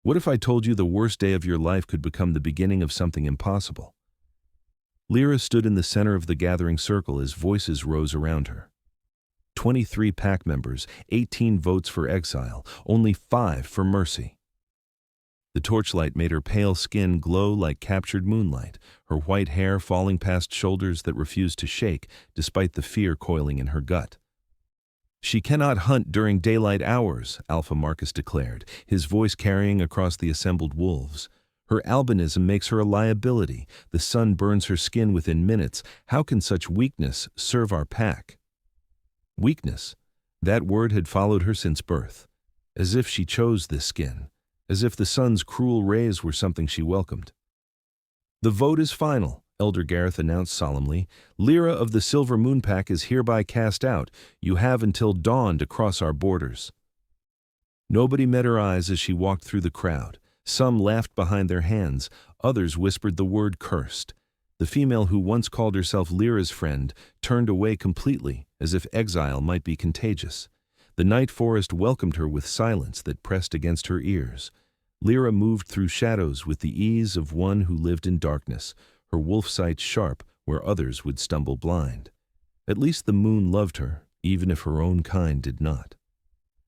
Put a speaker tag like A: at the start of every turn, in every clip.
A: What if I told you the worst day of your life could become the beginning of something impossible? Lira stood in the center of the gathering circle as voices rose around her. 23 pack members, 18 votes for exile, only 5 for mercy. The torchlight made her pale skin glow like captured moonlight, her white hair falling past shoulders that refused to shake despite the fear coiling in her gut. "She cannot hunt during daylight hours," Alpha Marcus declared, his voice carrying across the assembled wolves. "Her albinism makes her a liability. The sun burns her skin within minutes. How can such weakness serve our pack?" Weakness. That word had followed her since birth. As if she chose this skin. As if the sun's cruel rays were something she welcomed. "The vote is final," Elder Gareth announced solemnly. "Lira of the Silver Moon Pack is hereby cast out. You have until dawn to cross our borders." Nobody met her eyes as she walked through the crowd. Some laughed behind their hands, others whispered the word cursed. The female who once called herself Lira's friend turned away completely, as if exile might be contagious. The night forest welcomed her with silence that pressed against her ears. Lira moved through shadows with the ease of one who lived in darkness, her wolf sight sharp where others would stumble blind. At least the moon loved her, even if her own kind did not.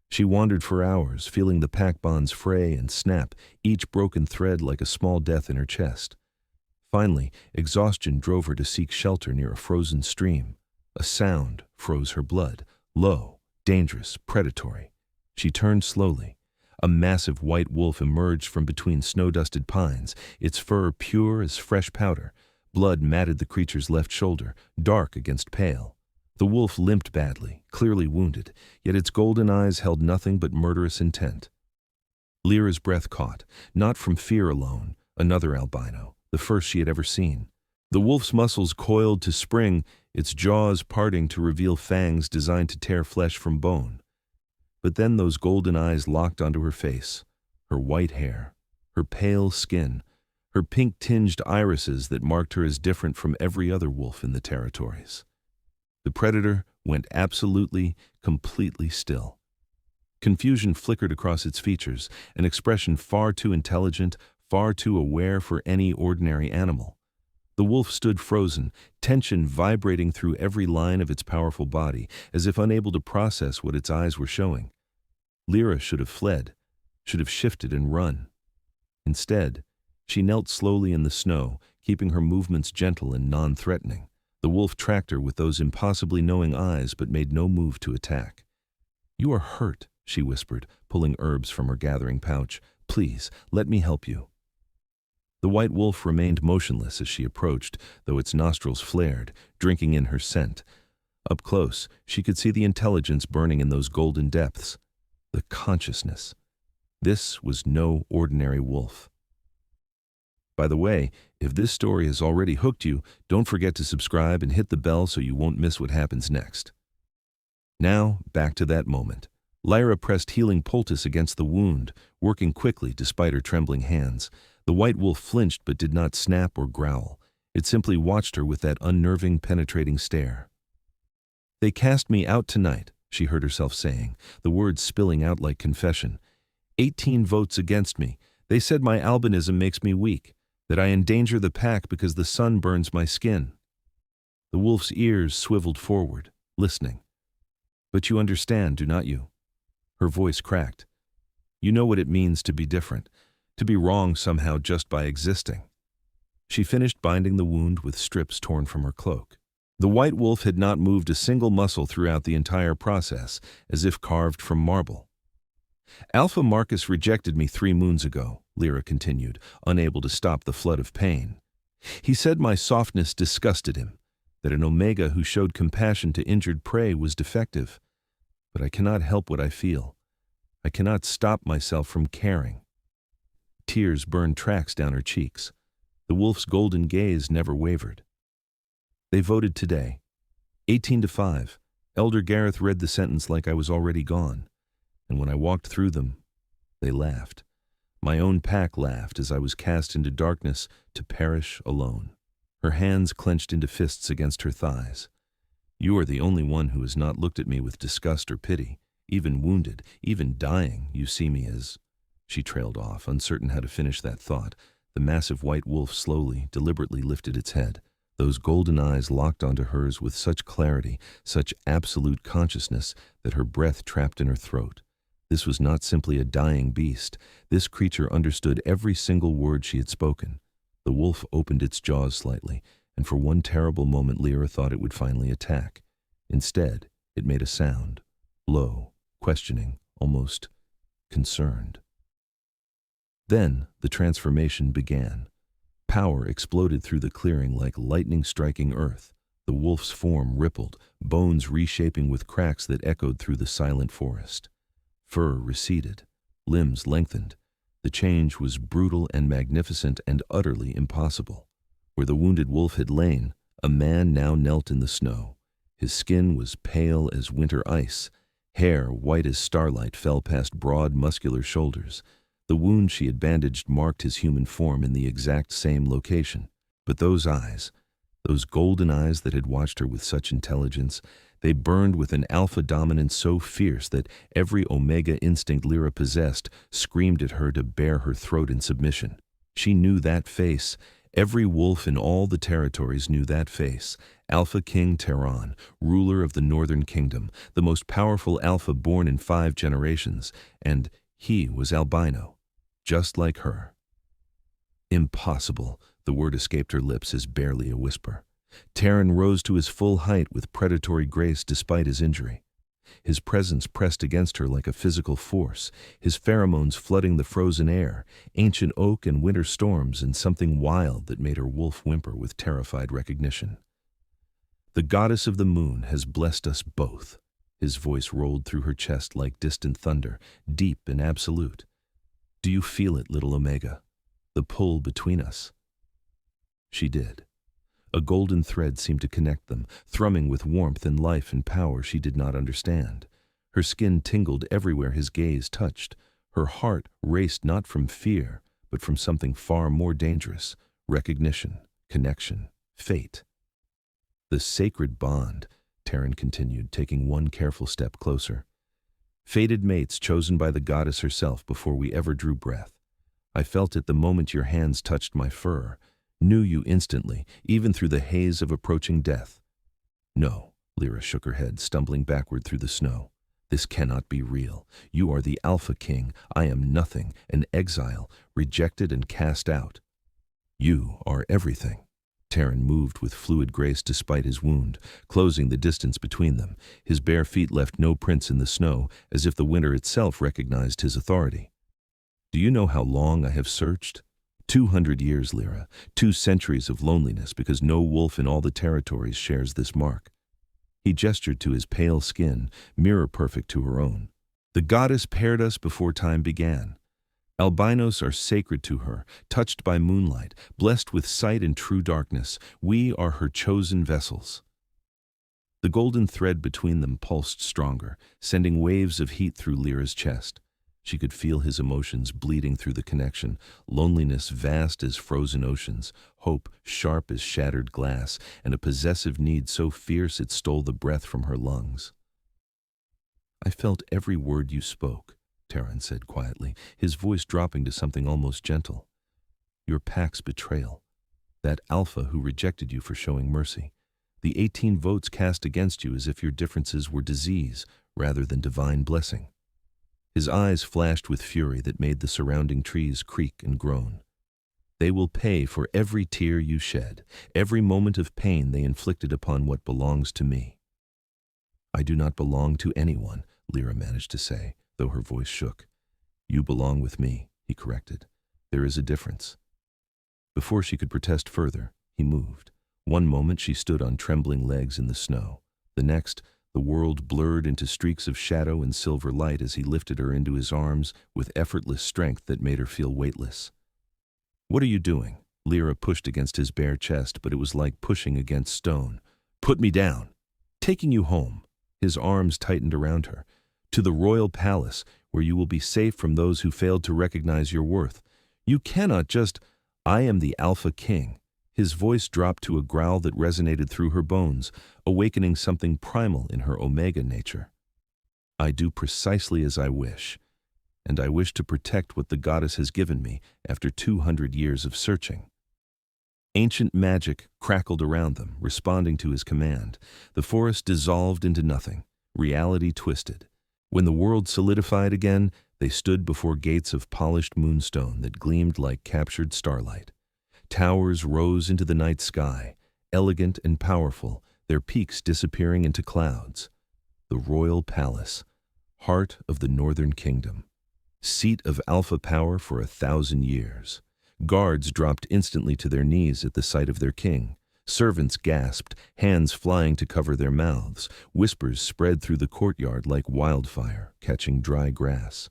A: She wandered for hours, feeling the pack bonds fray and snap, each broken thread like a small death in her chest. Finally, exhaustion drove her to seek shelter near a frozen stream. A sound froze her blood, low, dangerous, predatory. She turned slowly. A massive white wolf emerged from between snow-dusted pines, its fur pure as fresh powder. Blood matted the creature's left shoulder, dark against pale. The wolf limped badly, clearly wounded, yet its golden eyes held nothing but murderous intent. Lira's breath caught, not from fear alone, another albino, the first she had ever seen. The wolf's muscles coiled to spring, its jaws parting to reveal fangs designed to tear flesh from bone. But then those golden eyes locked onto her face, her white hair, her pale skin, her pink-tinged irises that marked her as different from every other wolf in the territories. The predator went absolutely, completely still. Confusion flickered across its features, an expression far too intelligent, far too aware for any ordinary animal. The wolf stood frozen, tension vibrating through every line of its powerful body, as if unable to process what its eyes were showing. Lira should have fled, should have shifted and run. Instead, she knelt slowly in the snow, keeping her movements gentle and non-threatening. The wolf tracked her with those impossibly knowing eyes but made no move to attack. "You are hurt," she whispered, pulling herbs from her gathering pouch. "Please, let me help you." The white wolf remained motionless as she approached, though its nostrils flared, drinking in her scent. Up close, she could see the intelligence burning in those golden depths. The consciousness. This was no ordinary wolf. By the way, if this story has already hooked you, don't forget to subscribe and hit the bell so you won't miss what happens next. Now, back to that moment. Lira pressed healing poultice against the wound, working quickly despite her trembling hands. The white wolf flinched but did not snap or growl. It simply watched her with that unnerving, penetrating stare. "They cast me out tonight," she heard herself saying, the words spilling out like confession. 18 votes against me. They said my albinism makes me weak, that I endanger the pack because the sun burns my skin." The wolf's ears swiveled forward, listening. "But you understand, do not you?" Her voice cracked. "You know what it means to be different, to be wrong somehow just by existing." She finished binding the wound with strips torn from her cloak. The white wolf had not moved a single muscle throughout the entire process, as if carved from marble. "Alpha Marcus rejected me 3 moons ago," Lira continued, unable to stop the flood of pain. "He said my softness disgusted him, that an omega who showed compassion to injured prey was defective. But I cannot help what I feel. I cannot stop myself from caring." Tears burned tracks down her cheeks. The wolf's golden gaze never wavered. "They voted today. 18-5. Elder Gareth read the sentence like I was already gone. And when I walked through them, they laughed. My own pack laughed as I was cast into darkness to perish alone." Her hands clenched into fists against her thighs. "You are the only one who has not looked at me with disgust or pity. Even wounded, even dying, you see me as She trailed off, uncertain how to finish that thought. The massive white wolf slowly, deliberately lifted its head. Those golden eyes locked onto hers with such clarity, such absolute consciousness, that her breath trapped in her throat. This was not simply a dying beast. This creature understood every single word she had spoken. The wolf opened its jaws slightly, and for one terrible moment Lira thought it would finally attack. Instead, it made a sound, low, questioning, almost concerned. Then the transformation began. Power exploded through the clearing like lightning striking earth. The wolf's form rippled, bones reshaping with cracks that echoed through the silent forest. Fur receded, limbs lengthened. The change was brutal and magnificent and utterly impossible. Where the wounded wolf had lain, a man now knelt in the snow. His skin was pale as winter ice. Hair, white as starlight, fell past broad, muscular shoulders. The wound she had bandaged marked his human form in the exact same location. But those eyes, those golden eyes that had watched her with such intelligence, they burned with an alpha dominance so fierce that every omega instinct Lira possessed screamed at her to bare her throat in submission. She knew that face. Every wolf in all the territories knew that face. Alpha King Teron, ruler of the Northern Kingdom, the most powerful alpha born in 5 generations, and he was albino, just like her. Impossible, the word escaped her lips as barely a whisper. Teron rose to his full height with predatory grace despite his injury. His presence pressed against her like a physical force, his pheromones flooding the frozen air, ancient oak and winter storms, and something wild that made her wolf whimper with terrified recognition. "The goddess of the moon has blessed us both." His voice rolled through her chest like distant thunder, deep and absolute. "Do you feel it, little Omega? The pull between us?" She did. A golden thread seemed to connect them, thrumming with warmth and life and power she did not understand. Her skin tingled everywhere his gaze touched. Her heart raced not from fear, but from something far more dangerous: recognition, connection, fate. "The sacred bond," Teron continued, taking one careful step closer. "Fated mates chosen by the goddess herself before we ever drew breath. I felt it the moment your hands touched my fur. Knew you instantly, even through the haze of approaching death." "No," Lira shook her head, stumbling backward through the snow. "This cannot be real. You are the Alpha King. I am nothing, an exile, rejected and cast out." "You are everything." Teron moved with fluid grace despite his wound, closing the distance between them. His bare feet left no prints in the snow, as if the winter itself recognized his authority. "Do you know how long I have searched? 200 years, Lira, 2 centuries of loneliness, because no wolf in all the territories shares this mark." He gestured to his pale skin, mirror-perfect to her own. "The goddess paired us before time began. Albinos are sacred to her, touched by moonlight, blessed with sight in true darkness. We are her chosen vessels." The golden thread between them pulsed stronger, sending waves of heat through Lira's chest. She could feel his emotions bleeding through the connection, loneliness vast as frozen oceans, hope sharp as shattered glass, and a possessive need so fierce it stole the breath from her lungs. "I felt every word you spoke," Teron said quietly, his voice dropping to something almost gentle. "Your pack's betrayal. That alpha who rejected you for showing mercy. The 18 votes cast against you as if your differences were disease rather than divine blessing." His eyes flashed with fury that made the surrounding trees creak and groan. "They will pay for every tear you shed, every moment of pain they inflicted upon what belongs to me." "I do not belong to anyone," Lira managed to say, though her voice shook. "You belong with me," he corrected. "There is a difference." Before she could protest further, he moved. One moment she stood on trembling legs in the snow. The next, the world blurred into streaks of shadow and silver light as he lifted her into his arms with effortless strength that made her feel weightless. "What are you doing?" Lira pushed against his bare chest, but it was like pushing against stone. "Put me down." "Taking you home." His arms tightened around her. "To the royal palace, where you will be safe from those who failed to recognize your worth. You cannot just—" "I am the Alpha King." His voice dropped to a growl that resonated through her bones, awakening something primal in her Omega nature. "I do precisely as I wish, and I wish to protect what the goddess has given me after 200 years of searching." Ancient magic crackled around them, responding to his command. The forest dissolved into nothing. Reality twisted. When the world solidified again, they stood before gates of polished moonstone that gleamed like captured starlight. Towers rose into the night sky, elegant and powerful, their peaks disappearing into clouds. The royal palace, heart of the northern kingdom, seat of alpha power for 1,000 years. Guards dropped instantly to their knees at the sight of their king. Servants gasped, hands flying to cover their mouths. Whispers spread through the courtyard like wildfire, catching dry grass.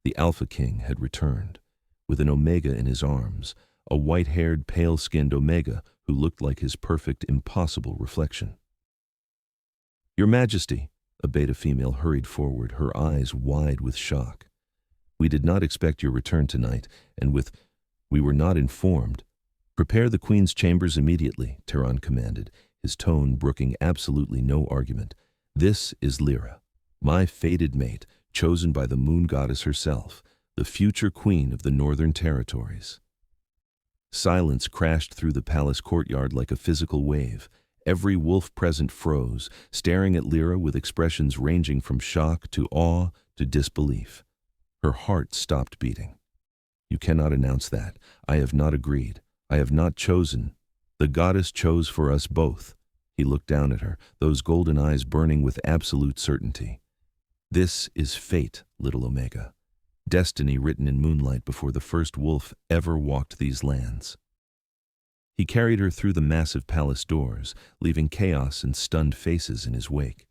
A: The Alpha King had returned, with an Omega in his arms, a white-haired, pale-skinned Omega who looked like his perfect, impossible reflection. "Your Majesty," a beta female hurried forward, her eyes wide with shock. "We did not expect your return tonight, and we were not informed." "Prepare the Queen's chambers immediately," Teron commanded, his tone brooking absolutely no argument. "This is Lira, my fated mate, chosen by the moon goddess herself, the future queen of the Northern Territories." Silence crashed through the palace courtyard like a physical wave. Every wolf present froze, staring at Lira with expressions ranging from shock to awe to disbelief. Her heart stopped beating. "You cannot announce that. I have not agreed. I have not chosen. The goddess chose for us both." He looked down at her, those golden eyes burning with absolute certainty. "This is fate, little Omega. Destiny written in moonlight before the first wolf ever walked these lands." He carried her through the massive palace doors, leaving chaos and stunned faces in his wake.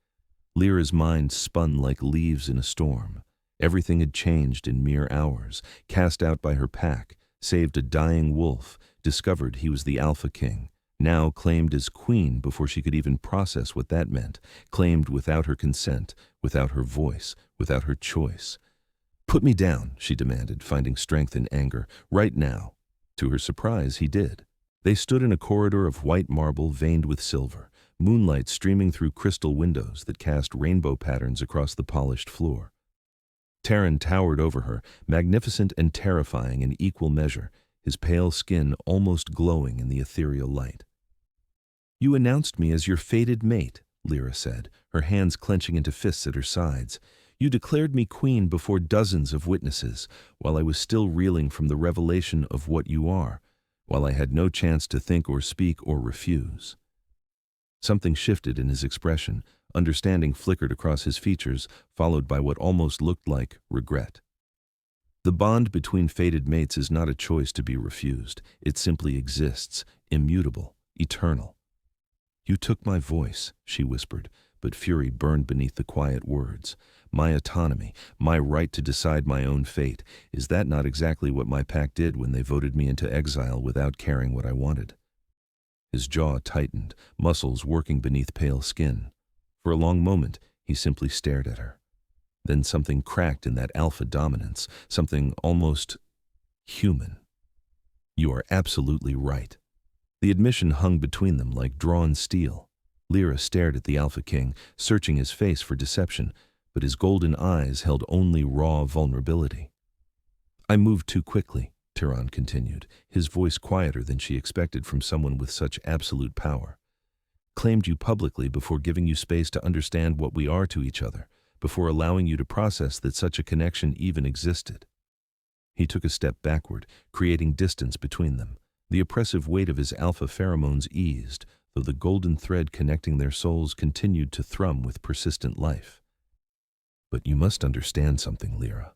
A: Lyra's mind spun like leaves in a storm. Everything had changed in mere hours. Cast out by her pack, saved a dying wolf, discovered he was the Alpha King, now claimed as queen before she could even process what that meant, claimed without her consent, without her voice, without her choice. "Put me down," she demanded, finding strength in anger. "Right now." To her surprise, he did. They stood in a corridor of white marble veined with silver, moonlight streaming through crystal windows that cast rainbow patterns across the polished floor. Teron towered over her, magnificent and terrifying in equal measure, his pale skin almost glowing in the ethereal light. "You announced me as your fated mate," Lira said, her hands clenching into fists at her sides. "You declared me queen before dozens of witnesses, while I was still reeling from the revelation of what you are, while I had no chance to think or speak or refuse." Something shifted in his expression. Understanding flickered across his features, followed by what almost looked like regret. The bond between fated mates is not a choice to be refused. It simply exists, immutable, eternal. "You took my voice," she whispered, but fury burned beneath the quiet words. "My autonomy, my right to decide my own fate. Is that not exactly what my pack did when they voted me into exile without caring what I wanted?" His jaw tightened, muscles working beneath pale skin. For a long moment, he simply stared at her. Then something cracked in that alpha dominance, something almost human. "You are absolutely right." The admission hung between them like drawn steel. Lira stared at the Alpha King, searching his face for deception, but his golden eyes held only raw vulnerability. "I moved too quickly," Teron continued, his voice quieter than she expected from someone with such absolute power. "Claimed you publicly before giving you space to understand what we are to each other, before allowing you to process that such a connection even existed." He took a step backward, creating distance between them. The oppressive weight of his alpha pheromones eased, though the golden thread connecting their souls continued to thrum with persistent life. "But you must understand something, Lira."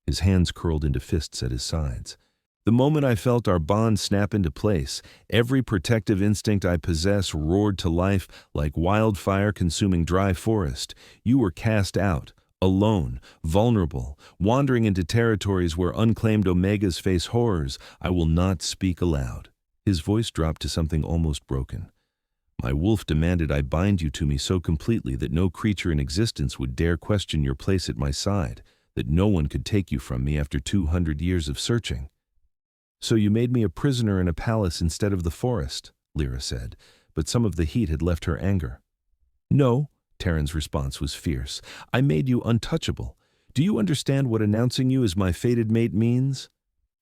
A: His hands curled into fists at his sides. "The moment I felt our bond snap into place, every protective instinct I possess roared to life like wildfire consuming dry forest. You were cast out, alone, vulnerable, wandering into territories where unclaimed Omegas face horrors I will not speak aloud." His voice dropped to something almost broken. "My wolf demanded I bind you to me so completely that no creature in existence would dare question your place at my side, that no one could take you from me after 200 years of searching." "So you made me a prisoner in a palace instead of the forest," Lira said, but some of the heat had left her anger. "No," Teron's response was fierce. "I made you untouchable. Do you understand what announcing you as my fated mate means?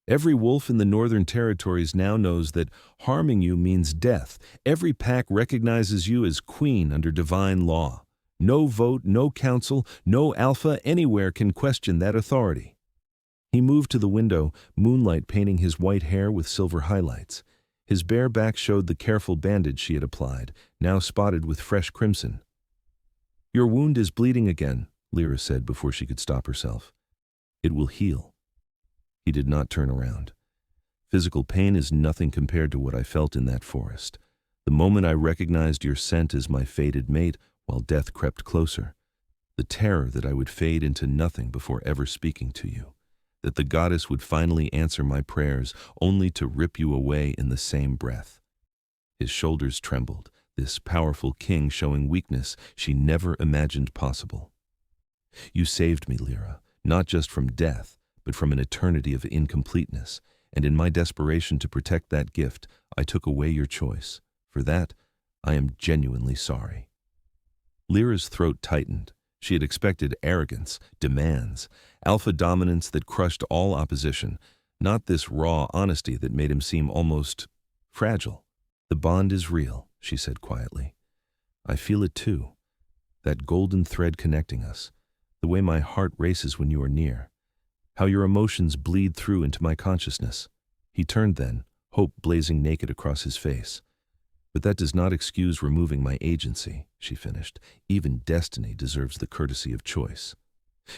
A: Every wolf in the Northern Territories now knows that harming you means death. Every pack recognizes you as queen under divine law. No vote, no council, no alpha anywhere can question that authority. He moved to the window, moonlight painting his white hair with silver highlights. His bare back showed the careful bandage she had applied, now spotted with fresh crimson. "Your wound is bleeding again," Lira said before she could stop herself. "It will heal." He did not turn around. "Physical pain is nothing compared to what I felt in that forest. The moment I recognized your scent as my fated mate while death crept closer. The terror that I would fade into nothing before ever speaking to you. That the goddess would finally answer my prayers only to rip you away in the same breath." His shoulders trembled, this powerful king showing weakness she never imagined possible. "You saved me, Lira, not just from death, but from an eternity of incompleteness, and in my desperation to protect that gift, I took away your choice. For that, I am genuinely sorry." Lyra's throat tightened. She had expected arrogance, demands, alpha dominance that crushed all opposition, not this raw honesty that made him seem almost fragile. "The bond is real," she said quietly. "I feel it too. That golden thread connecting us. The way my heart races when you are near. How your emotions bleed through into my consciousness." He turned then, hope blazing naked across his face. "But that does not excuse removing my agency," she finished. "Even destiny deserves the courtesy of choice."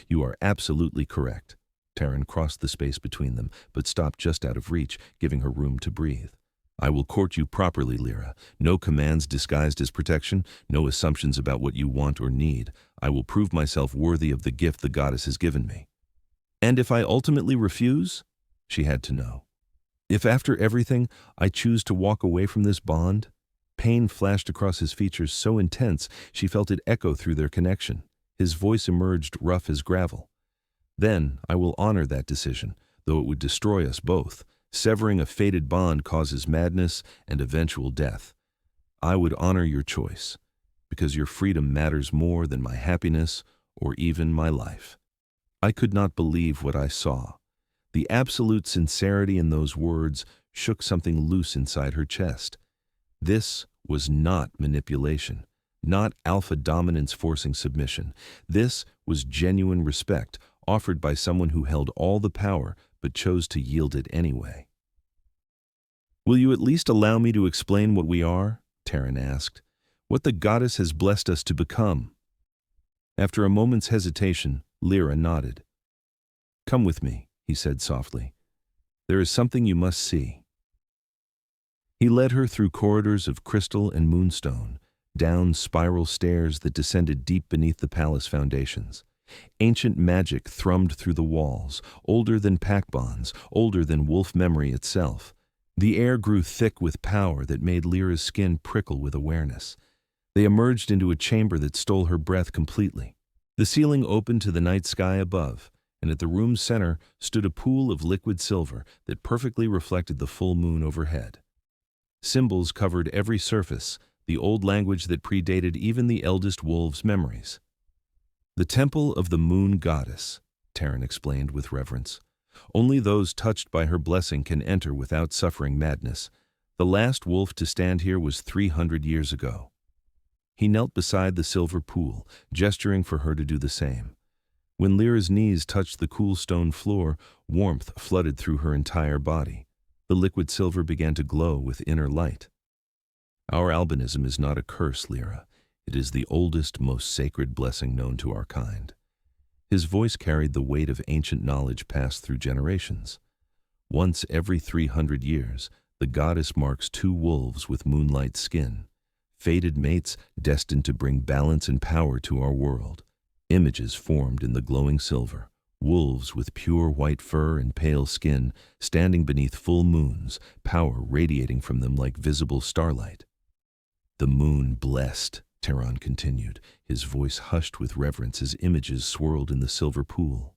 A: "You are absolutely correct." Teron crossed the space between them, but stopped just out of reach, giving her room to breathe. "I will court you properly, Lira. No commands disguised as protection, no assumptions about what you want or need. I will prove myself worthy of the gift the goddess has given me." "And if I ultimately refuse?" She had to know. "If after everything, I choose to walk away from this bond?" Pain flashed across his features so intense she felt it echo through their connection. His voice emerged rough as gravel. "Then I will honor that decision, though it would destroy us both. Severing a fated bond causes madness and eventual death. I would honor your choice, because your freedom matters more than my happiness or even my life." I could not believe what I saw. The absolute sincerity in those words shook something loose inside her chest. This was not manipulation, not alpha dominance forcing submission. This was genuine respect, offered by someone who held all the power but chose to yield it anyway. "Will you at least allow me to explain what we are?" Teron asked. "What the goddess has blessed us to become?" After a moment's hesitation, Lira nodded. "Come with me," he said softly. "There is something you must see." He led her through corridors of crystal and moonstone, down spiral stairs that descended deep beneath the palace foundations. Ancient magic thrummed through the walls, older than pack bonds, older than wolf memory itself. The air grew thick with power that made Lyra's skin prickle with awareness. They emerged into a chamber that stole her breath completely. The ceiling opened to the night sky above, and at the room's center stood a pool of liquid silver that perfectly reflected the full moon overhead. Symbols covered every surface, the old language that predated even the eldest wolves' memories. "The temple of the moon goddess," Teron explained with reverence. "Only those touched by her blessing can enter without suffering madness. The last wolf to stand here was 300 years ago." He knelt beside the silver pool, gesturing for her to do the same. When Lyra's knees touched the cool stone floor, warmth flooded through her entire body. The liquid silver began to glow with inner light. "Our albinism is not a curse, Lira. It is the oldest, most sacred blessing known to our kind." His voice carried the weight of ancient knowledge passed through generations. Once every 300 years, the goddess marks two wolves with moonlight skin, fated mates destined to bring balance and power to our world. Images formed in the glowing silver. Wolves with pure white fur and pale skin, standing beneath full moons, power radiating from them like visible starlight. "The moon blessed," Teron continued, his voice hushed with reverence as images swirled in the silver pool.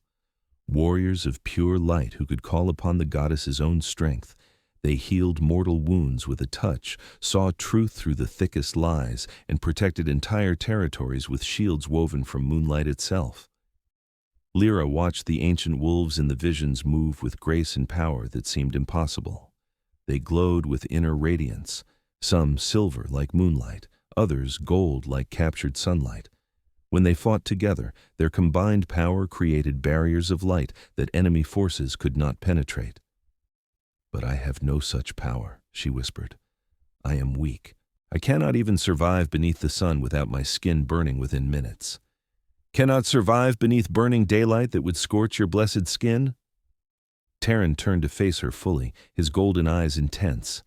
A: "Warriors of pure light who could call upon the goddess's own strength. They healed mortal wounds with a touch, saw truth through the thickest lies, and protected entire territories with shields woven from moonlight itself." Lira watched the ancient wolves in the visions move with grace and power that seemed impossible. They glowed with inner radiance, some silver like moonlight, others gold like captured sunlight. When they fought together, their combined power created barriers of light that enemy forces could not penetrate. "But I have no such power," she whispered. "I am weak. I cannot even survive beneath the sun without my skin burning within minutes." "Cannot survive beneath burning daylight that would scorch your blessed skin?" Teron turned to face her fully, his golden eyes intense.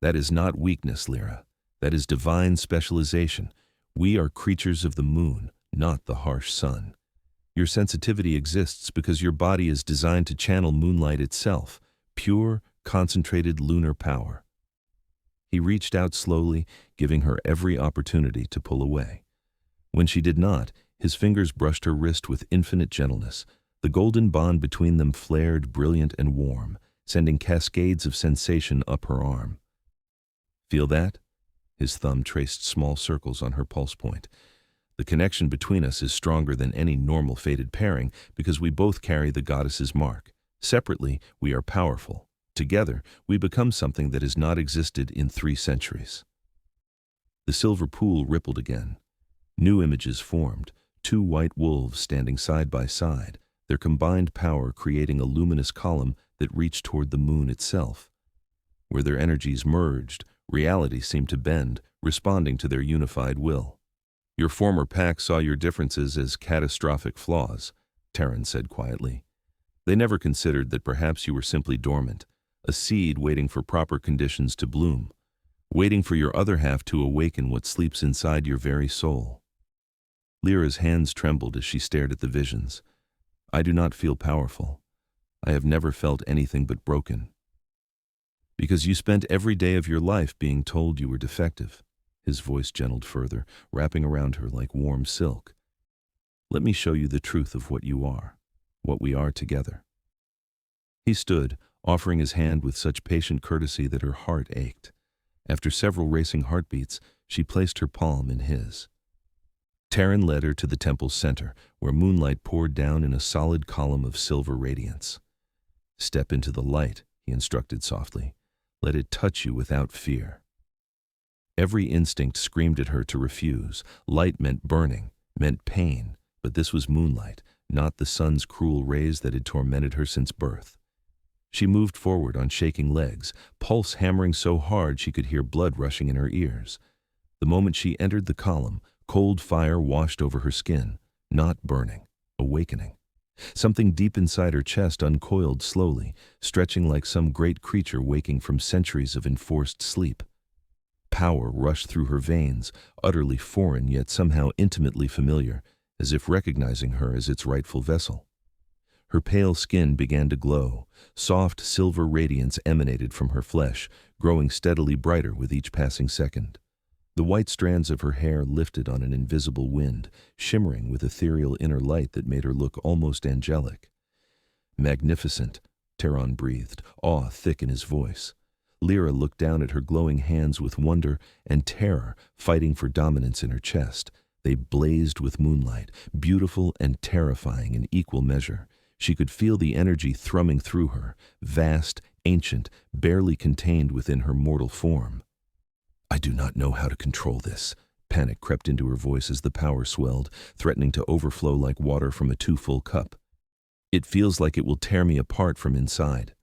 A: "That is not weakness, Lira. That is divine specialization. We are creatures of the moon, not the harsh sun. Your sensitivity exists because your body is designed to channel moonlight itself, pure, concentrated lunar power." He reached out slowly, giving her every opportunity to pull away. When she did not, his fingers brushed her wrist with infinite gentleness. The golden bond between them flared brilliant and warm, sending cascades of sensation up her arm. "Feel that?" His thumb traced small circles on her pulse point. "The connection between us is stronger than any normal fated pairing because we both carry the goddess's mark. Separately, we are powerful. Together, we become something that has not existed in 3 centuries." The silver pool rippled again. New images formed, 2 white wolves standing side by side, their combined power creating a luminous column that reached toward the moon itself. Where their energies merged, reality seemed to bend, responding to their unified will. "Your former pack saw your differences as catastrophic flaws," Teron said quietly. "They never considered that perhaps you were simply dormant, a seed waiting for proper conditions to bloom, waiting for your other half to awaken what sleeps inside your very soul." Lira's hands trembled as she stared at the visions. "I do not feel powerful. I have never felt anything but broken." "Because you spent every day of your life being told you were defective." His voice gentled further, wrapping around her like warm silk. "Let me show you the truth of what you are, what we are together." He stood, offering his hand with such patient courtesy that her heart ached. After several racing heartbeats, she placed her palm in his. Teron led her to the temple's center, where moonlight poured down in a solid column of silver radiance. "Step into the light," he instructed softly. "Let it touch you without fear." Every instinct screamed at her to refuse. Light meant burning, meant pain, but this was moonlight, not the sun's cruel rays that had tormented her since birth. She moved forward on shaking legs, pulse hammering so hard she could hear blood rushing in her ears. The moment she entered the column, cold fire washed over her skin, not burning, awakening. Something deep inside her chest uncoiled slowly, stretching like some great creature waking from centuries of enforced sleep. Power rushed through her veins, utterly foreign yet somehow intimately familiar, as if recognizing her as its rightful vessel. Her pale skin began to glow. Soft silver radiance emanated from her flesh, growing steadily brighter with each passing second. The white strands of her hair lifted on an invisible wind, shimmering with ethereal inner light that made her look almost angelic. "Magnificent," Teron breathed, awe thick in his voice. Lira looked down at her glowing hands with wonder and terror, fighting for dominance in her chest. They blazed with moonlight, beautiful and terrifying in equal measure. She could feel the energy thrumming through her, vast, ancient, barely contained within her mortal form. "I do not know how to control this." Panic crept into her voice as the power swelled, threatening to overflow like water from a too full cup. "It feels like it will tear me apart from inside."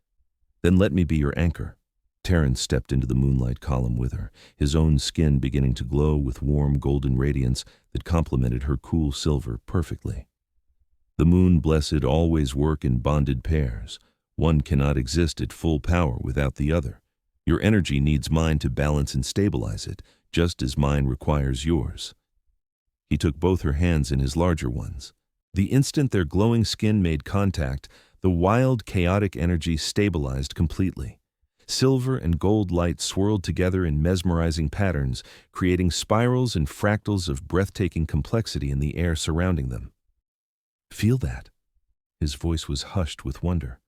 A: "Then let me be your anchor." Teron stepped into the moonlight column with her, his own skin beginning to glow with warm golden radiance that complemented her cool silver perfectly. "The moon blessed always work in bonded pairs. One cannot exist at full power without the other. Your energy needs mine to balance and stabilize it, just as mine requires yours." He took both her hands in his larger ones. The instant their glowing skin made contact, the wild, chaotic energy stabilized completely. Silver and gold light swirled together in mesmerizing patterns, creating spirals and fractals of breathtaking complexity in the air surrounding them. "Feel that?" His voice was hushed with wonder.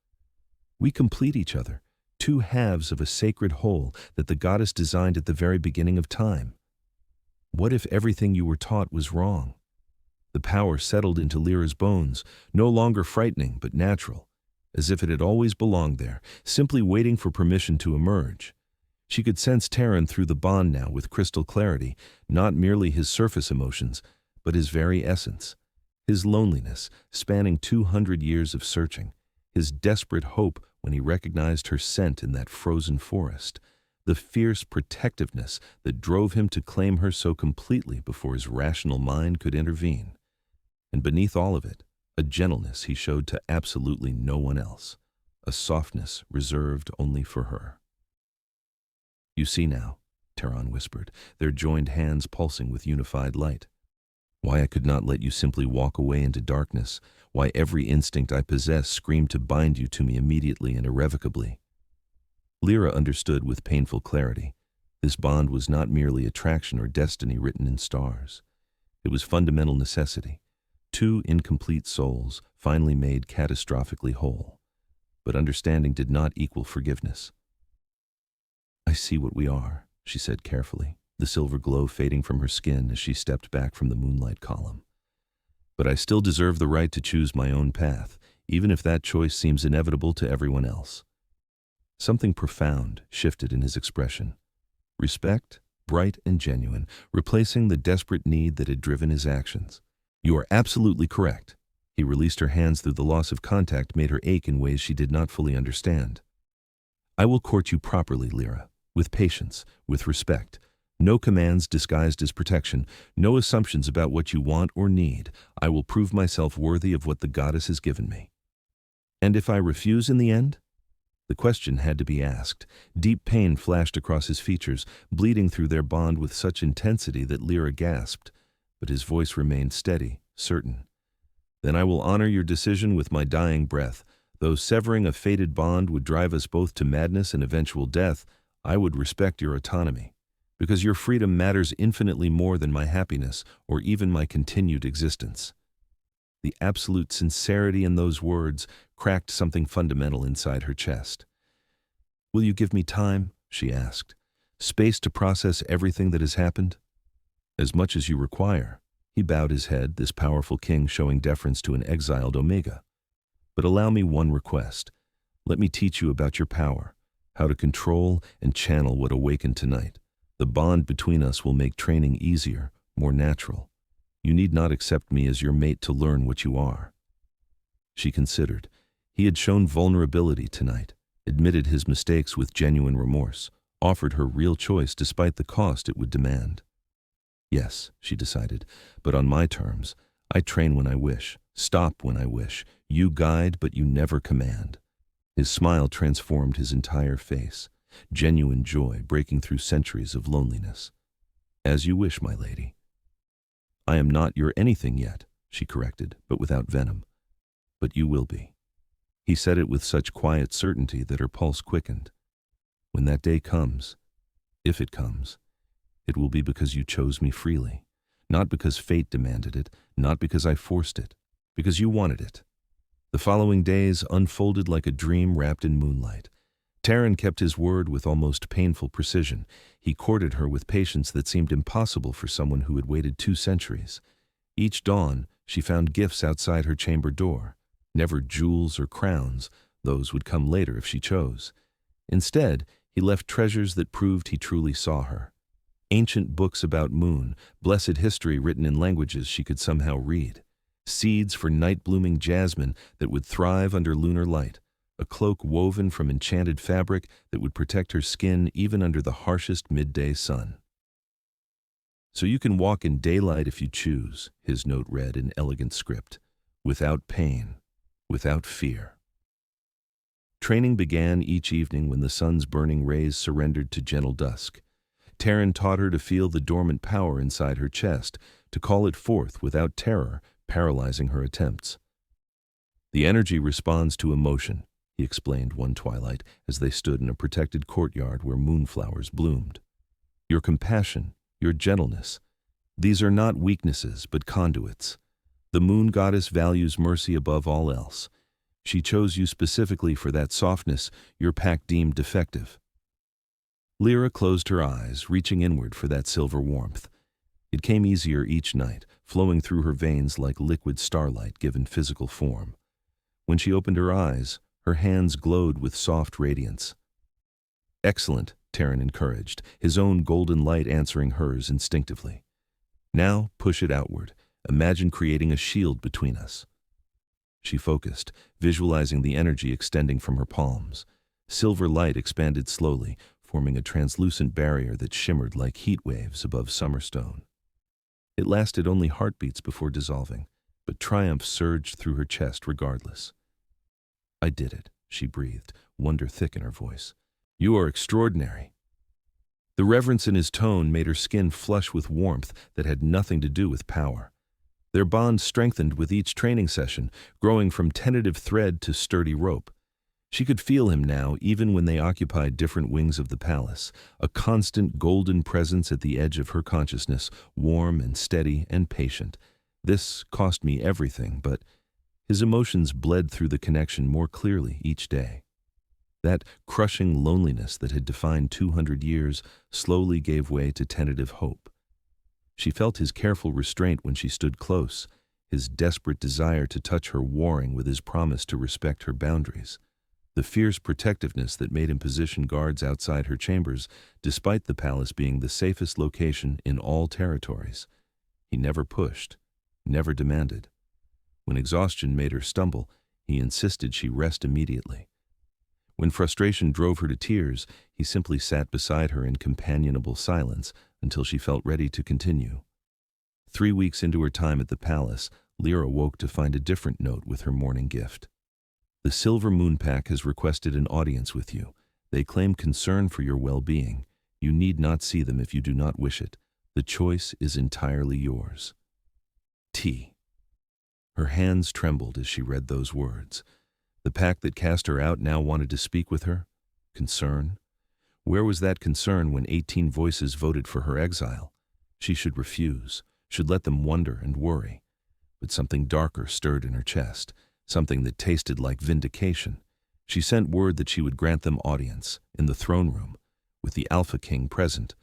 A: "We complete each other, 2 halves of a sacred whole that the goddess designed at the very beginning of time. What if everything you were taught was wrong? The power settled into Lyra's bones, no longer frightening but natural, as if it had always belonged there, simply waiting for permission to emerge. She could sense Teron through the bond now with crystal clarity, not merely his surface emotions, but his very essence. His loneliness, spanning 200 years of searching, his desperate hope when he recognized her scent in that frozen forest, the fierce protectiveness that drove him to claim her so completely before his rational mind could intervene. And beneath all of it, a gentleness he showed to absolutely no one else, a softness reserved only for her. "You see now," Teron whispered, their joined hands pulsing with unified light. "Why I could not let you simply walk away into darkness, why every instinct I possess screamed to bind you to me immediately and irrevocably." Lira understood with painful clarity. This bond was not merely attraction or destiny written in stars. It was fundamental necessity. Two incomplete souls, finally made catastrophically whole. But understanding did not equal forgiveness. "I see what we are," she said carefully, the silver glow fading from her skin as she stepped back from the moonlight column. "But I still deserve the right to choose my own path, even if that choice seems inevitable to everyone else." Something profound shifted in his expression. Respect, bright and genuine, replacing the desperate need that had driven his actions. "You are absolutely correct." He released her hands through the loss of contact made her ache in ways she did not fully understand. "I will court you properly, Lira, with patience, with respect. No commands disguised as protection, no assumptions about what you want or need. I will prove myself worthy of what the goddess has given me." "And if I refuse in the end?" The question had to be asked. Deep pain flashed across his features, bleeding through their bond with such intensity that Lira gasped, but his voice remained steady, certain. "Then I will honor your decision with my dying breath. Though severing a fated bond would drive us both to madness and eventual death, I would respect your autonomy, because your freedom matters infinitely more than my happiness or even my continued existence." The absolute sincerity in those words cracked something fundamental inside her chest. "Will you give me time?" she asked. "Space to process everything that has happened?" "As much as you require." He bowed his head, this powerful king showing deference to an exiled Omega. "But allow me one request. Let me teach you about your power, how to control and channel what awakened tonight. The bond between us will make training easier, more natural. You need not accept me as your mate to learn what you are." She considered. He had shown vulnerability tonight, admitted his mistakes with genuine remorse, offered her real choice despite the cost it would demand. "Yes," she decided, "but on my terms. I train when I wish, stop when I wish. You guide, but you never command." His smile transformed his entire face, genuine joy breaking through centuries of loneliness. "As you wish, my lady." "I am not your anything yet," she corrected, but without venom. "But you will be." He said it with such quiet certainty that her pulse quickened. "When that day comes, if it comes, it will be because you chose me freely, not because fate demanded it, not because I forced it, because you wanted it." The following days unfolded like a dream wrapped in moonlight. Teron kept his word with almost painful precision. He courted her with patience that seemed impossible for someone who had waited 2 centuries. Each dawn, she found gifts outside her chamber door. Never jewels or crowns, those would come later if she chose. Instead, he left treasures that proved he truly saw her. Ancient books about Moon, blessed history written in languages she could somehow read. Seeds for night-blooming jasmine that would thrive under lunar light. A cloak woven from enchanted fabric that would protect her skin even under the harshest midday sun. "So you can walk in daylight if you choose," his note read in elegant script, "without pain, without fear." Training began each evening when the sun's burning rays surrendered to gentle dusk. Teron taught her to feel the dormant power inside her chest, to call it forth without terror paralyzing her attempts. "The energy responds to emotion," he explained one twilight as they stood in a protected courtyard where moonflowers bloomed. "Your compassion, your gentleness, these are not weaknesses but conduits. The moon goddess values mercy above all else. She chose you specifically for that softness your pack deemed defective." Lira closed her eyes, reaching inward for that silver warmth. It came easier each night, flowing through her veins like liquid starlight given physical form. When she opened her eyes, her hands glowed with soft radiance. "Excellent," Teron encouraged, his own golden light answering hers instinctively. "Now push it outward. Imagine creating a shield between us." She focused, visualizing the energy extending from her palms. Silver light expanded slowly, forming a translucent barrier that shimmered like heat waves above summer stone. It lasted only heartbeats before dissolving, but triumph surged through her chest regardless. "I did it," she breathed, wonder thick in her voice. "You are extraordinary." The reverence in his tone made her skin flush with warmth that had nothing to do with power. Their bond strengthened with each training session, growing from tentative thread to sturdy rope. She could feel him now, even when they occupied different wings of the palace, a constant golden presence at the edge of her consciousness, warm and steady and patient. "This cost me everything," but his emotions bled through the connection more clearly each day. That crushing loneliness that had defined 200 years slowly gave way to tentative hope. She felt his careful restraint when she stood close, his desperate desire to touch her warring with his promise to respect her boundaries. The fierce protectiveness that made him position guards outside her chambers, despite the palace being the safest location in all territories. He never pushed, never demanded. When exhaustion made her stumble, he insisted she rest immediately. When frustration drove her to tears, he simply sat beside her in companionable silence until she felt ready to continue. 3 weeks into her time at the palace, Lira woke to find a different note with her morning gift. "The Silver Moon Pack has requested an audience with you. They claim concern for your well-being. You need not see them if you do not wish it. The choice is entirely yours. T." Her hands trembled as she read those words. The pack that cast her out now wanted to speak with her? Concern? Where was that concern when 18 voices voted for her exile? She should refuse, should let them wonder and worry. But something darker stirred in her chest, something that tasted like vindication. She sent word that she would grant them audience, in the throne room, with the Alpha King present.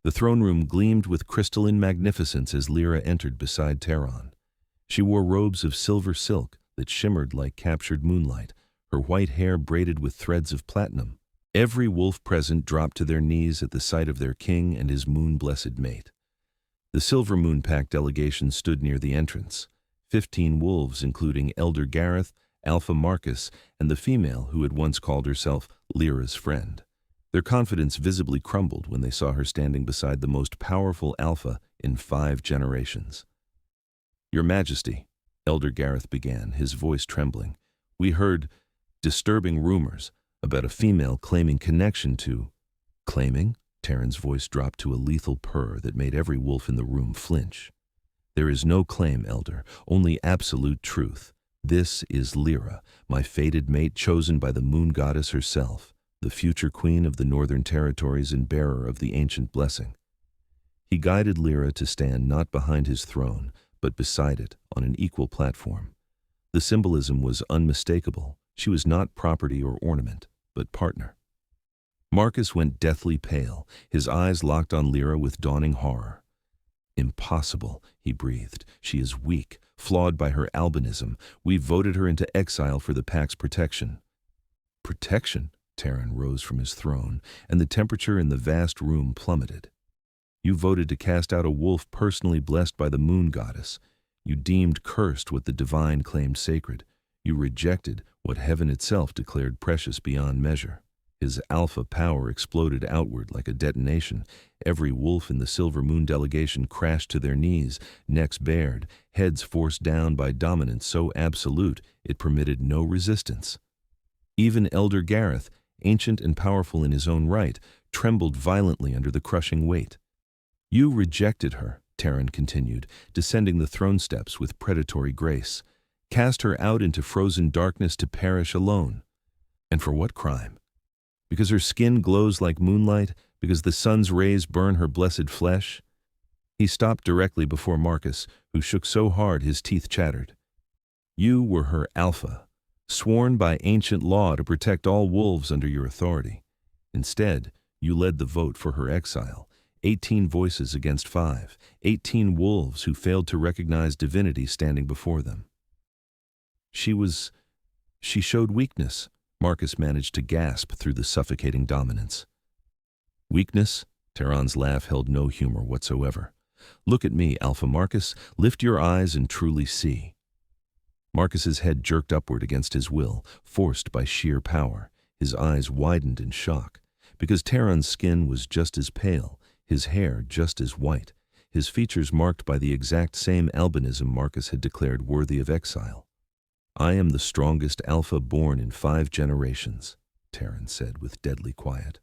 A: The throne room gleamed with crystalline magnificence as Lira entered beside Teron. She wore robes of silver silk that shimmered like captured moonlight, her white hair braided with threads of platinum. Every wolf present dropped to their knees at the sight of their king and his moon-blessed mate. The Silver Moon Pack delegation stood near the entrance. 15 wolves, including Elder Gareth, Alpha Marcus, and the female who had once called herself Lyra's friend. Their confidence visibly crumbled when they saw her standing beside the most powerful Alpha in 5 generations. "Your Majesty," Elder Gareth began, his voice trembling, "we heard disturbing rumors about a female claiming connection to—" "Claiming?" Teron's voice dropped to a lethal purr that made every wolf in the room flinch. "There is no claim, Elder, only absolute truth. This is Lira, my fated mate chosen by the moon goddess herself, the future queen of the Northern Territories and bearer of the ancient blessing." He guided Lira to stand not behind his throne, but beside it, on an equal platform. The symbolism was unmistakable. She was not property or ornament, but partner. Marcus went deathly pale, his eyes locked on Lira with dawning horror. "Impossible," he breathed. "She is weak, flawed by her albinism. We voted her into exile for the Pack's protection." "Protection?" Teron rose from his throne, and the temperature in the vast room plummeted. "You voted to cast out a wolf personally blessed by the moon goddess. You deemed cursed what the divine claimed sacred. You rejected what heaven itself declared precious beyond measure." His alpha power exploded outward like a detonation. Every wolf in the Silver Moon delegation crashed to their knees, necks bared, heads forced down by dominance so absolute it permitted no resistance. Even Elder Gareth, ancient and powerful in his own right, trembled violently under the crushing weight. "You rejected her," Teron continued, descending the throne steps with predatory grace. "Cast her out into frozen darkness to perish alone. And for what crime? Because her skin glows like moonlight? Because the sun's rays burn her blessed flesh?" He stopped directly before Marcus, who shook so hard his teeth chattered. "You were her alpha, sworn by ancient law to protect all wolves under your authority. Instead, you led the vote for her exile, 18 voices against 5, 18 wolves who failed to recognize divinity standing before them. She showed weakness, Marcus managed to gasp through the suffocating dominance. Weakness? Teron's laugh held no humor whatsoever. Look at me, Alpha Marcus. Lift your eyes and truly see. Marcus's head jerked upward against his will, forced by sheer power. His eyes widened in shock, because Teron's skin was just as pale, his hair just as white, his features marked by the exact same albinism Marcus had declared worthy of exile. I am the strongest Alpha born in 5 generations, Teron said with deadly quiet.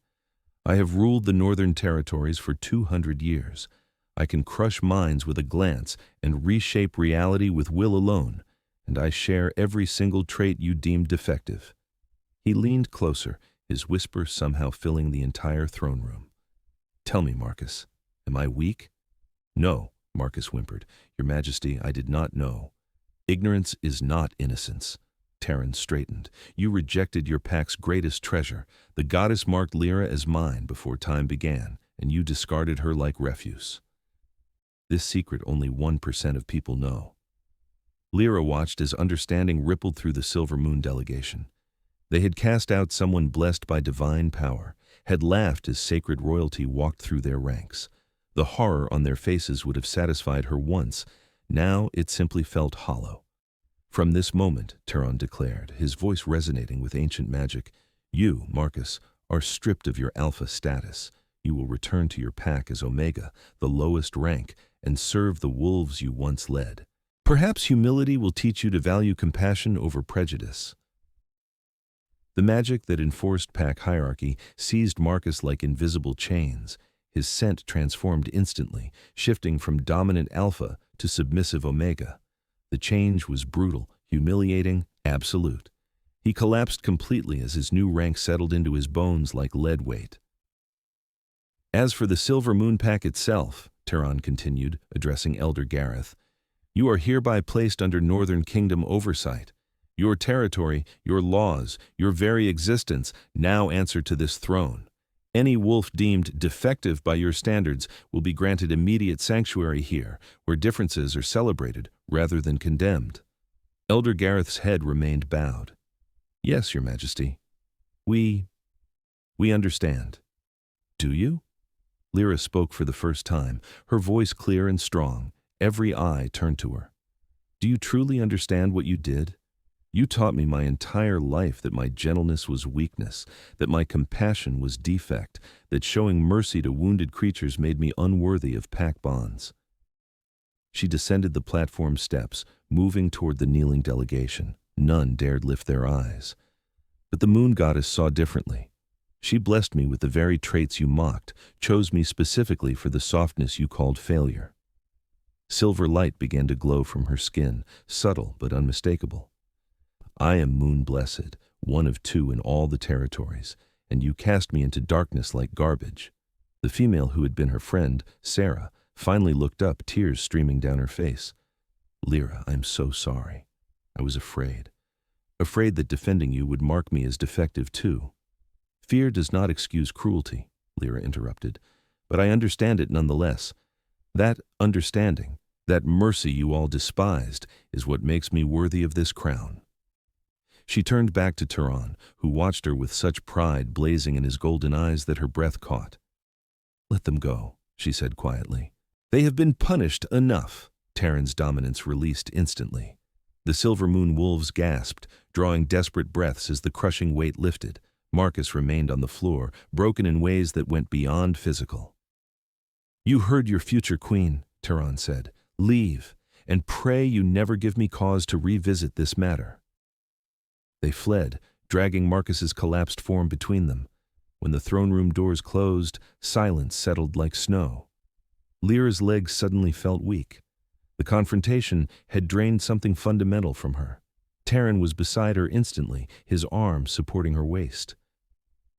A: I have ruled the northern territories for 200 years. I can crush minds with a glance and reshape reality with will alone, and I share every single trait you deemed defective. He leaned closer, his whisper somehow filling the entire throne room. Tell me, Marcus, am I weak? No, Marcus whimpered. Your Majesty, I did not know. Ignorance is not innocence. Teron straightened. You rejected your pack's greatest treasure. The goddess marked Lira as mine before time began, and you discarded her like refuse. This secret only 1% of people know. Lira watched as understanding rippled through the Silver Moon delegation. They had cast out someone blessed by divine power, had laughed as sacred royalty walked through their ranks. The horror on their faces would have satisfied her once. Now it simply felt hollow. From this moment, Teron declared, his voice resonating with ancient magic, you, Marcus, are stripped of your alpha status. You will return to your pack as Omega, the lowest rank, and serve the wolves you once led. Perhaps humility will teach you to value compassion over prejudice. The magic that enforced pack hierarchy seized Marcus like invisible chains. His scent transformed instantly, shifting from dominant alpha to submissive Omega. The change was brutal, humiliating, absolute. He collapsed completely as his new rank settled into his bones like lead weight. As for the Silver Moon Pack itself, Teron continued, addressing Elder Gareth, you are hereby placed under Northern Kingdom oversight. Your territory, your laws, your very existence now answer to this throne. Any wolf deemed defective by your standards will be granted immediate sanctuary here, where differences are celebrated rather than condemned. Elder Gareth's head remained bowed. Yes, Your Majesty. We understand. Do you? Lira spoke for the first time, her voice clear and strong. Every eye turned to her. Do you truly understand what you did? You taught me my entire life that my gentleness was weakness, that my compassion was defect, that showing mercy to wounded creatures made me unworthy of pack bonds. She descended the platform steps, moving toward the kneeling delegation. None dared lift their eyes. But the moon goddess saw differently. She blessed me with the very traits you mocked, chose me specifically for the softness you called failure. Silver light began to glow from her skin, subtle but unmistakable. I am moon-blessed, one of 2 in all the territories, and you cast me into darkness like garbage. The female who had been her friend, Sarah, finally looked up, tears streaming down her face. Lira, I'm so sorry. I was afraid. Afraid that defending you would mark me as defective too. Fear does not excuse cruelty, Lira interrupted, but I understand it nonetheless. That understanding, that mercy you all despised, is what makes me worthy of this crown. She turned back to Teron, who watched her with such pride blazing in his golden eyes that her breath caught. Let them go, she said quietly. They have been punished enough. Teron's dominance released instantly. The Silver Moon wolves gasped, drawing desperate breaths as the crushing weight lifted. Marcus remained on the floor, broken in ways that went beyond physical. You heard your future queen, Teron said. Leave, and pray you never give me cause to revisit this matter. They fled, dragging Marcus's collapsed form between them. When the throne room doors closed, silence settled like snow. Lyra's legs suddenly felt weak. The confrontation had drained something fundamental from her. Teron was beside her instantly, his arm supporting her waist.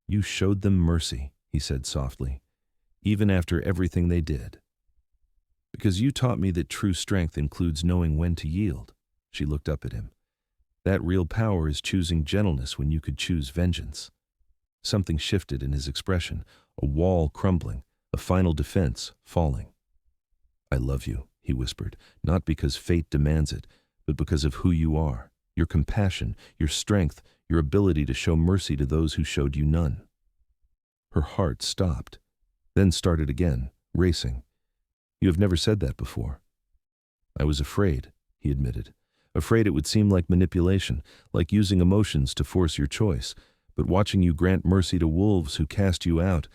A: You showed them mercy, he said softly, even after everything they did. Because you taught me that true strength includes knowing when to yield. She looked up at him. That real power is choosing gentleness when you could choose vengeance. Something shifted in his expression, a wall crumbling, a final defense, falling. "I love you," he whispered, "not because fate demands it, but because of who you are, your compassion, your strength, your ability to show mercy to those who showed you none." Her heart stopped, then started again, racing. "You have never said that before." "I was afraid," he admitted. "Afraid it would seem like manipulation, like using emotions to force your choice. But watching you grant mercy to wolves who cast you out,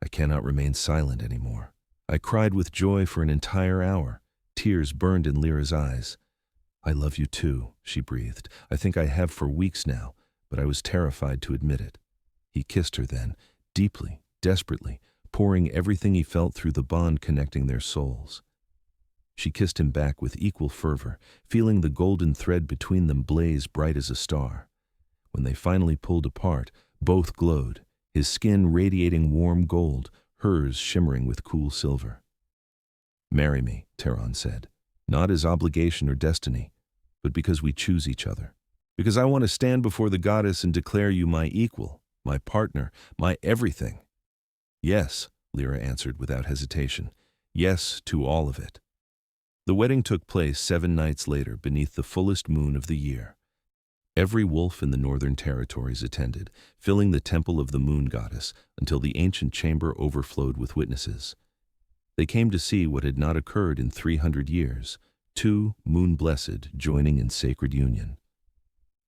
A: I cannot remain silent anymore." I cried with joy for an entire hour. Tears burned in Lira's eyes. "I love you too," she breathed. "I think I have for weeks now, but I was terrified to admit it." He kissed her then, deeply, desperately, pouring everything he felt through the bond connecting their souls. She kissed him back with equal fervor, feeling the golden thread between them blaze bright as a star. When they finally pulled apart, both glowed, his skin radiating warm gold, hers shimmering with cool silver. "Marry me," Teron said, "not as obligation or destiny, but because we choose each other. Because I want to stand before the goddess and declare you my equal, my partner, my everything." "Yes," Lira answered without hesitation. "Yes to all of it." The wedding took place 7 nights later beneath the fullest moon of the year. Every wolf in the northern territories attended, filling the temple of the moon goddess until the ancient chamber overflowed with witnesses. They came to see what had not occurred in 300 years, 2 moon-blessed joining in sacred union.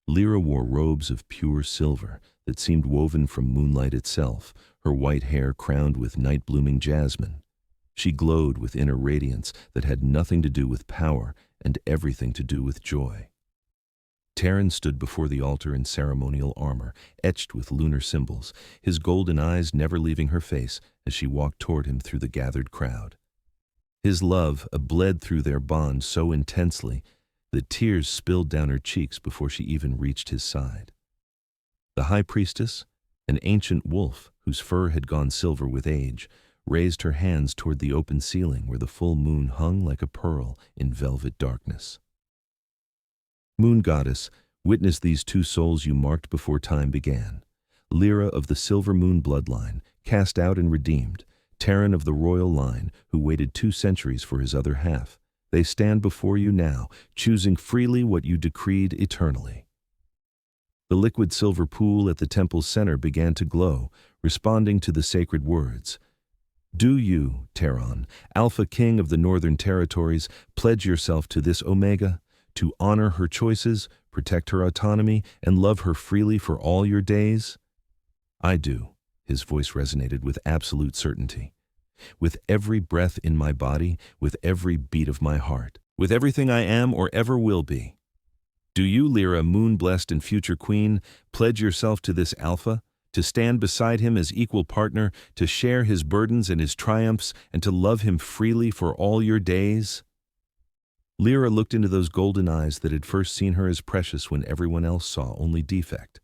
A: Lira wore robes of pure silver that seemed woven from moonlight itself, her white hair crowned with night-blooming jasmine. She glowed with inner radiance that had nothing to do with power and everything to do with joy. Teron stood before the altar in ceremonial armor, etched with lunar symbols, his golden eyes never leaving her face as she walked toward him through the gathered crowd. His love bled through their bond so intensely that tears spilled down her cheeks before she even reached his side. The high priestess, an ancient wolf whose fur had gone silver with age, raised her hands toward the open ceiling where the full moon hung like a pearl in velvet darkness. "Moon goddess, witness these 2 souls you marked before time began. Lira of the silver moon bloodline, cast out and redeemed, Teron of the royal line, who waited 2 centuries for his other half. They stand before you now, choosing freely what you decreed eternally." The liquid silver pool at the temple's center began to glow, responding to the sacred words. "Do you, Teron, Alpha King of the Northern Territories, pledge yourself to this Omega, to honor her choices, protect her autonomy, and love her freely for all your days?" "I do," his voice resonated with absolute certainty. "With every breath in my body, with every beat of my heart, with everything I am or ever will be." "Do you, Lira, moon-blessed and future queen, pledge yourself to this Alpha, to stand beside him as equal partner, to share his burdens and his triumphs, and to love him freely for all your days?" Lira looked into those golden eyes that had first seen her as precious when everyone else saw only defect.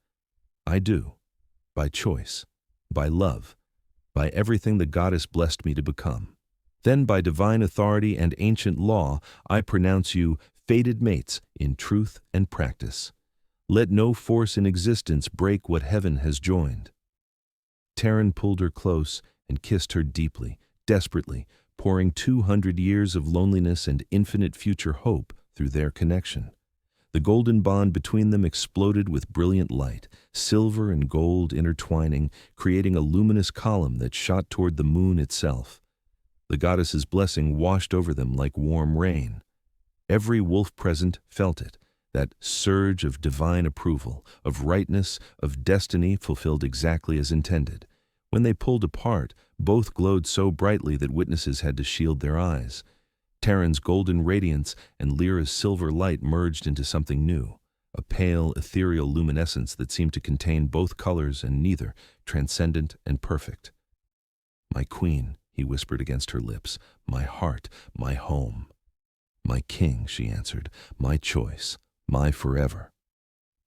A: "I do. By choice. By love. By everything the goddess blessed me to become. Then by divine authority and ancient law, I pronounce you fated mates in truth and practice. Let no force in existence break what heaven has joined." Teron pulled her close and kissed her deeply, desperately, pouring 200 years of loneliness and infinite future hope through their connection. The golden bond between them exploded with brilliant light, silver and gold intertwining, creating a luminous column that shot toward the moon itself. The goddess's blessing washed over them like warm rain. Every wolf present felt it, that surge of divine approval, of rightness, of destiny fulfilled exactly as intended. When they pulled apart, both glowed so brightly that witnesses had to shield their eyes. Teron's golden radiance and Lira's silver light merged into something new, a pale, ethereal luminescence that seemed to contain both colors and neither, transcendent and perfect. "My queen," he whispered against her lips, "my heart, my home." "My king," she answered, "my choice, my forever."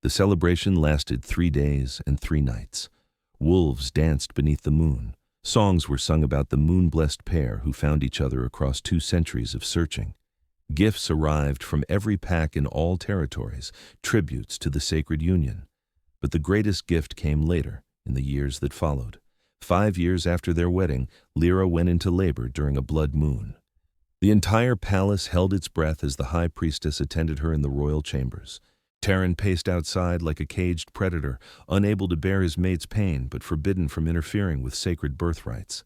A: The celebration lasted 3 days and 3 nights. Wolves danced beneath the moon. Songs were sung about the moon-blessed pair who found each other across 2 centuries of searching. Gifts arrived from every pack in all territories, tributes to the sacred union. But the greatest gift came later, in the years that followed. 5 years after their wedding, Lira went into labor during a blood moon. The entire palace held its breath as the high priestess attended her in the royal chambers. Teron paced outside like a caged predator, unable to bear his mate's pain but forbidden from interfering with sacred birthrights.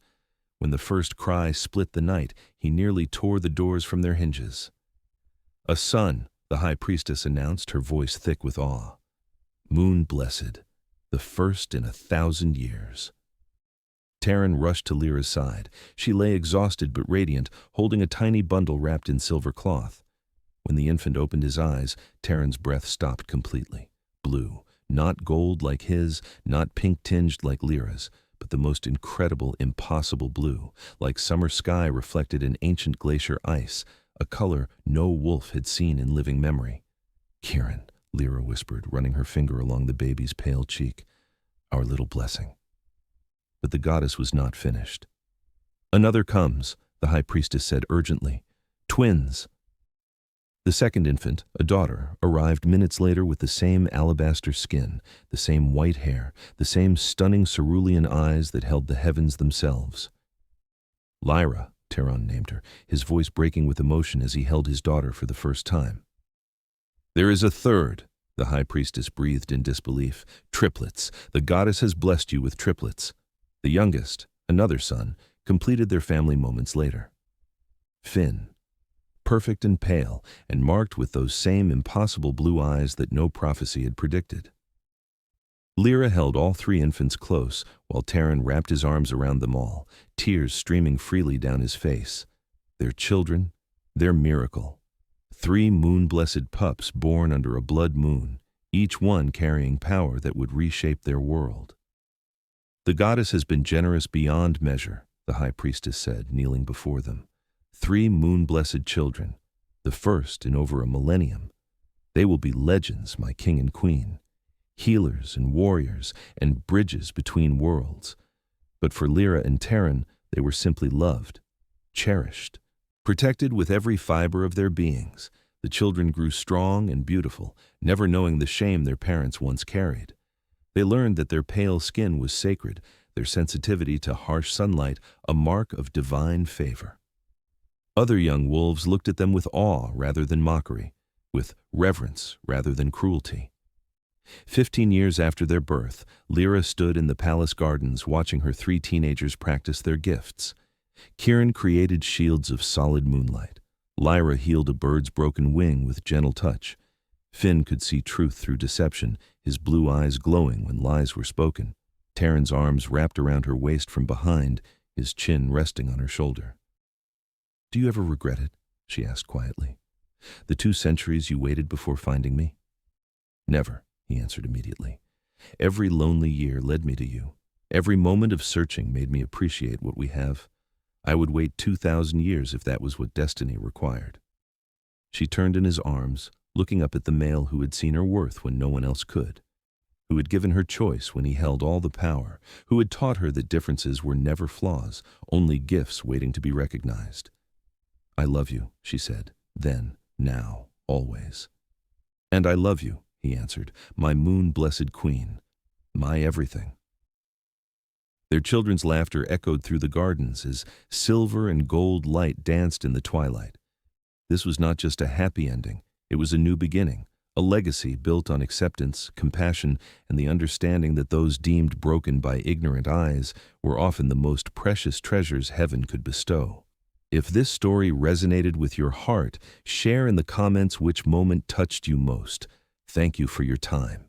A: When the first cry split the night, he nearly tore the doors from their hinges. "A son," the high priestess announced, her voice thick with awe. "Moon blessed, the first in 1,000 years." Teron rushed to Lyra's side. She lay exhausted but radiant, holding a tiny bundle wrapped in silver cloth. When the infant opened his eyes, Teron's breath stopped completely. Blue, not gold like his, not pink-tinged like Lyra's, but the most incredible, impossible blue, like summer sky reflected in ancient glacier ice, a color no wolf had seen in living memory. "Kieran," Lira whispered, running her finger along the baby's pale cheek. "Our little blessing." But the goddess was not finished. "Another comes," the high priestess said urgently. "Twins." The second infant, a daughter, arrived minutes later with the same alabaster skin, the same white hair, the same stunning cerulean eyes that held the heavens themselves. Lyra, Teron named her, his voice breaking with emotion as he held his daughter for the first time. "There is a third," the high priestess breathed in disbelief. "Triplets. The goddess has blessed you with triplets." The youngest, another son, completed their family moments later. Finn, perfect and pale, and marked with those same impossible blue eyes that no prophecy had predicted. Lira held all 3 infants close, while Teron wrapped his arms around them all, tears streaming freely down his face. Their children, their miracle. 3 moon-blessed pups born under a blood moon, each one carrying power that would reshape their world. "The goddess has been generous beyond measure," the high priestess said, kneeling before them. 3 moon-blessed children, the first in over a millennium. They will be legends, my king and queen, healers and warriors and bridges between worlds. But for Lira and Teron, they were simply loved, cherished, protected with every fiber of their beings. The children grew strong and beautiful, never knowing the shame their parents once carried. They learned that their pale skin was sacred, their sensitivity to harsh sunlight a mark of divine favor. Other young wolves looked at them with awe rather than mockery, with reverence rather than cruelty. 15 years after their birth, Lira stood in the palace gardens watching her 3 teenagers practice their gifts. Kieran created shields of solid moonlight. Lyra healed a bird's broken wing with gentle touch. Finn could see truth through deception, his blue eyes glowing when lies were spoken. Teron's arms wrapped around her waist from behind, his chin resting on her shoulder. "Do you ever regret it?" she asked quietly. "The 2 centuries you waited before finding me?" "Never," he answered immediately. "Every lonely year led me to you. Every moment of searching made me appreciate what we have. I would wait 2,000 years if that was what destiny required." She turned in his arms, looking up at the male who had seen her worth when no one else could, who had given her choice when he held all the power, who had taught her that differences were never flaws, only gifts waiting to be recognized. "I love you," she said, then, now, always. "And I love you," he answered, "my moon-blessed queen, my everything." Their children's laughter echoed through the gardens as silver and gold light danced in the twilight. This was not just a happy ending, it was a new beginning, a legacy built on acceptance, compassion, and the understanding that those deemed broken by ignorant eyes were often the most precious treasures heaven could bestow. If this story resonated with your heart, share in the comments which moment touched you most. Thank you for your time.